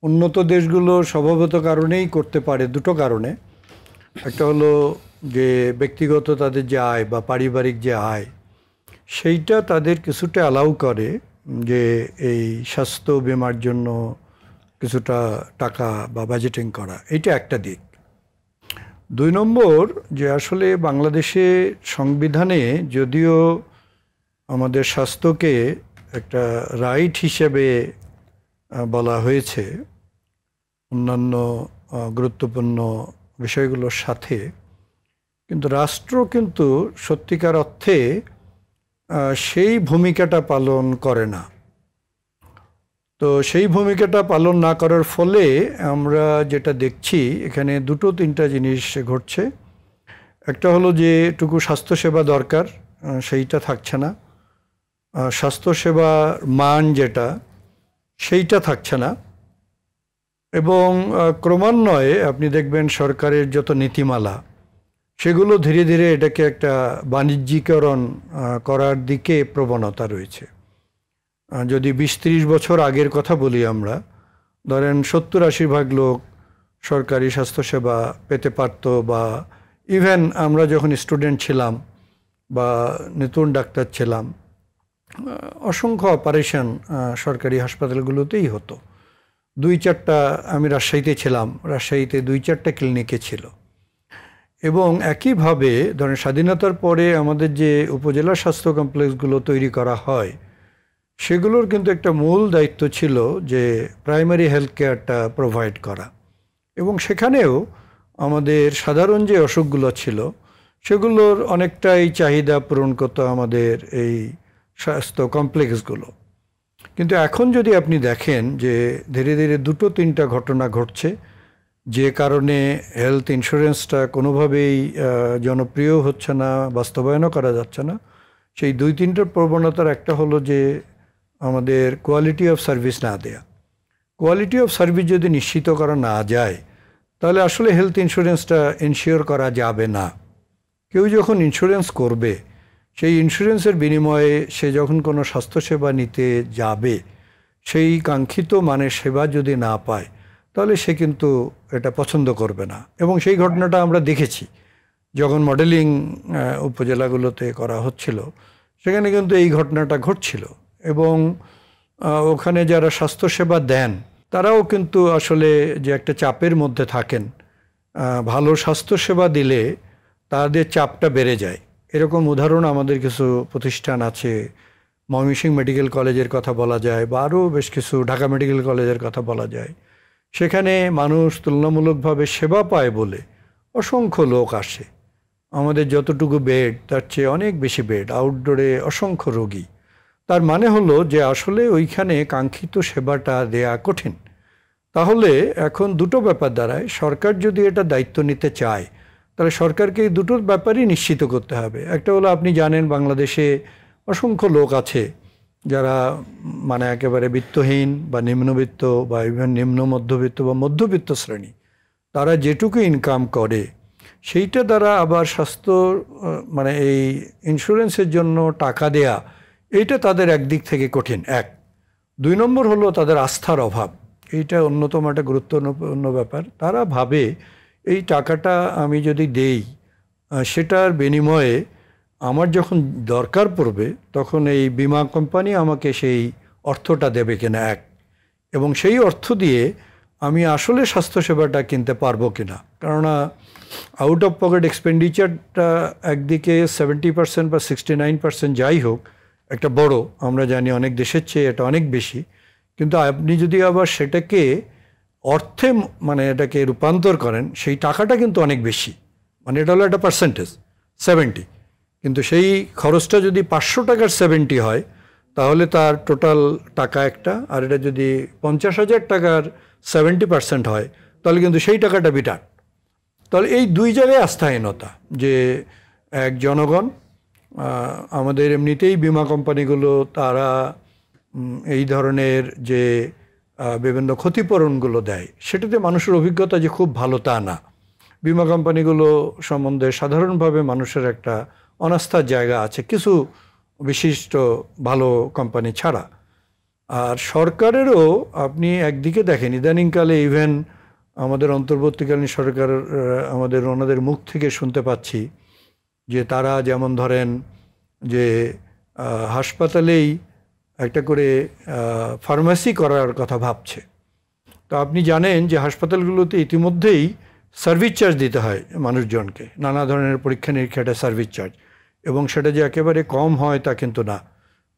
উন্নত দেশগুলো স্বভাবত কারণেই করতে পারে দুটো কারণে। একটা হলো যে ব্যক্তিগত তাদের যে আয় বা পারিবারিক যে আয়, সেইটা তাদের কিছুটা অ্যালাউ করে যে এই স্বাস্থ্য বীমার জন্য কিছুটা টাকা বা বাজেটিং করা, এইটা একটা দিক। 2 নম্বর যে আসলে বাংলাদেশে সংবিধানে যদিও আমাদের স্বাস্থ্যকে একটা রাইট হিসেবে বলা হয়েছে অন্যান্য গুরুত্বপূর্ণ বিষয়গুলোর সাথে, কিন্তু রাষ্ট্র কিন্তু সত্যিকার অর্থে সেই ভূমিকাটা পালন করে না। তো সেই ভূমিকাটা পালন না করার ফলে আমরা যেটা দেখছি এখানে 2-3টা জিনিস ঘটছে। একটা হলো যে টুকু স্বাস্থ্যসেবা দরকার সেইটা থাকছে না, স্বাস্থ্যসেবার মান যেটা সেইটা থাকছে না, এবং ক্রমান্বয়ে আপনি দেখবেন সরকারের যত নীতিমালা সেগুলো ধীরে ধীরে এটাকে একটা বাণিজ্যিকরণ করার দিকে প্রবণতা রয়েছে। যদি 20-30 বছর আগের কথা বলি আমরা, ধরেন 70-80 ভাগ লোক সরকারি স্বাস্থ্যসেবা পেতে পারত, বা ইভেন আমরা যখন স্টুডেন্ট ছিলাম বা নতুন ডাক্তার ছিলাম অসংখ্য অপারেশন সরকারি হাসপাতালগুলোতেই হতো। 2-4টা, আমি রাজশাহীতে ছিলাম, রাজশাহীতে 2-4টা ক্লিনিকে ছিল। এবং একইভাবে ধরেন স্বাধীনতার পরে আমাদের যে উপজেলা স্বাস্থ্য কমপ্লেক্সগুলো তৈরি করা হয় সেগুলোর কিন্তু একটা মূল দায়িত্ব ছিল যে প্রাইমারি হেলথ কেয়ারটা প্রোভাইড করা, এবং সেখানেও আমাদের সাধারণ যে অসুখগুলো ছিল সেগুলোর অনেকটাই চাহিদা পূরণ করতো আমাদের এই স্বাস্থ্য কমপ্লেক্সগুলো। কিন্তু এখন যদি আপনি দেখেন যে ধীরে ধীরে 2-3টা ঘটনা ঘটছে যে কারণে হেলথ ইন্স্যুরেন্সটা কোনোভাবেই জনপ্রিয় হচ্ছে না, বাস্তবায়নও করা যাচ্ছে না। সেই 2-3টার প্রবণতার একটা হলো যে আমাদের কোয়ালিটি অফ সার্ভিস না দেয়া। কোয়ালিটি অফ সার্ভিস যদি নিশ্চিত করা না যায় তাহলে আসলে হেলথ ইন্স্যুরেন্সটা ইনশিওর করা যাবে না। কেউ যখন ইন্স্যুরেন্স করবে সেই ইন্স্যুরেন্সের বিনিময়ে সে যখন কোনো স্বাস্থ্যসেবা নিতে যাবে সেই কাঙ্ক্ষিত মানের সেবা যদি না পায় তাহলে সে কিন্তু এটা পছন্দ করবে না। এবং সেই ঘটনাটা আমরা দেখেছি যখন মডেলিং উপজেলাগুলোতে করা হচ্ছিল, সেখানে কিন্তু এই ঘটনাটা ঘটছিল। এবং ওখানে যারা স্বাস্থ্যসেবা দেন তারাও কিন্তু আসলে যে একটা চাপের মধ্যে থাকেন, ভালো স্বাস্থ্যসেবা দিলে তাদের চাপটা বেড়ে যায়। এরকম উদাহরণ আমাদের কিছু প্রতিষ্ঠান আছে, ময়মনসিংহ মেডিকেল কলেজের কথা বলা যায়, বা আরও বেশ কিছু, ঢাকা মেডিকেল কলেজের কথা বলা যায়। সেখানে মানুষ তুলনামূলকভাবে সেবা পায় বলে অসংখ্য লোক আসে। আমাদের যতটুকু বেড তার চেয়ে অনেক বেশি বেড, আউটডোরে অসংখ্য রোগী। তার মানে হলো যে আসলে ওইখানে কাঙ্ক্ষিত সেবাটা দেয়া কঠিন। তাহলে এখন 2টো ব্যাপার দাঁড়ায়, সরকার যদি এটা দায়িত্ব নিতে চায় তাহলে সরকারকে এই 2টোর ব্যাপারই নিশ্চিত করতে হবে। একটা হলো আপনি জানেন বাংলাদেশে অসংখ্য লোক আছে যারা মানে একেবারে বিত্তহীন বা নিম্নবিত্ত বা ইভেন নিম্ন মধ্যবিত্ত বা মধ্যবিত্ত শ্রেণী, তারা যেটুকু ইনকাম করে সেইটা দ্বারা আবার স্বাস্থ্য মানে এই ইন্স্যুরেন্সের জন্য টাকা দেয়া, এইটা তাদের একদিক থেকে কঠিন। 1। 2 নম্বর হলো তাদের আস্থার অভাব। এইটা অন্যতম একটা গুরুত্বপূর্ণ ব্যাপার। তারা ভাবে এই টাকাটা আমি যদি দেই সেটার বিনিময়ে আমার যখন দরকার পড়বে তখন এই বিমা কোম্পানি আমাকে সেই অর্থটা দেবে কিনা, 1। এবং সেই অর্থ দিয়ে আমি আসলে স্বাস্থ্যসেবাটা কিনতে পারবো কিনা। কেননা আউট অফ পকেট এক্সপেন্ডিচারটা একদিকে 70% বা 69% যাই হোক, একটা বড়, আমরা জানি অনেক দেশের চেয়ে এটা অনেক বেশি। কিন্তু আপনি যদি আবার সেটাকে অর্থে মানে এটাকে রূপান্তর করেন, সেই টাকাটা কিন্তু অনেক বেশি। মানে এটা হলো একটা পার্সেন্টেজ 70, কিন্তু সেই খরচটা যদি 500 টাকার 70 হয় তাহলে তার টোটাল টাকা একটা, আর এটা যদি 50,000 টাকার 70% হয় তাহলে কিন্তু সেই টাকাটা বিটার। তাহলে এই 2 জায়গায় আস্থাহীনতা, যে এক জনগণ, আমাদের এমনিতেই বিমা কোম্পানিগুলো তারা এই ধরনের যে বিভিন্ন ক্ষতিপূরণগুলো দেয় সেটাতে মানুষের অভিজ্ঞতা যে খুব ভালো তা না। বিমা কোম্পানিগুলো সম্বন্ধে সাধারণভাবে মানুষের একটা অনাস্থার জায়গা আছে, কিছু বিশিষ্ট ভালো কোম্পানি ছাড়া। আর সরকারেরও আপনি একদিকে দেখেন ইদানিংকালে ইভেন আমাদের অন্তর্বর্তীকালীন সরকার ওনাদের মুখ থেকে শুনতে পাচ্ছি যে তারা যেমন ধরেন যে হাসপাতালেই একটা করে ফার্মেসি করার কথা ভাবছে। তো আপনি জানেন যে হাসপাতালগুলোতে ইতিমধ্যেই সার্ভিস চার্জ দিতে হয় মানুষজনকে, নানা ধরনের পরীক্ষা নিরীক্ষাটা সার্ভিস চার্জ, এবং সেটা যে একেবারে কম হয় তা কিন্তু না।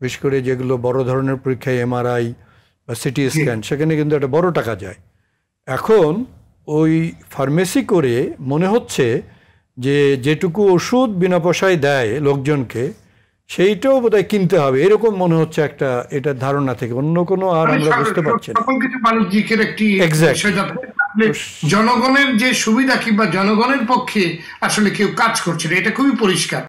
বিশেষ করে যেগুলো বড় ধরনের পরীক্ষায় এমআরআই বা সিটি স্ক্যান, সেখানে কিন্তু একটা বড় টাকা যায়। এখন ওই ফার্মেসি করে মনে হচ্ছে যে যেটুকু ওষুধ বিনা পয়সায় দেয় লোকজনকে সেইটাও বোধহয় কিনতে হবে, এরকম মনে হচ্ছে একটা এটা ধারণা থেকে। অন্য কোনো আর আমরা বুঝতে পারছি না। বাণিজ্যিকের একটি জনগণের যে সুবিধা কিংবা জনগণের পক্ষে আসলে কেউ কাজ করছে না, এটা খুবই পরিষ্কার।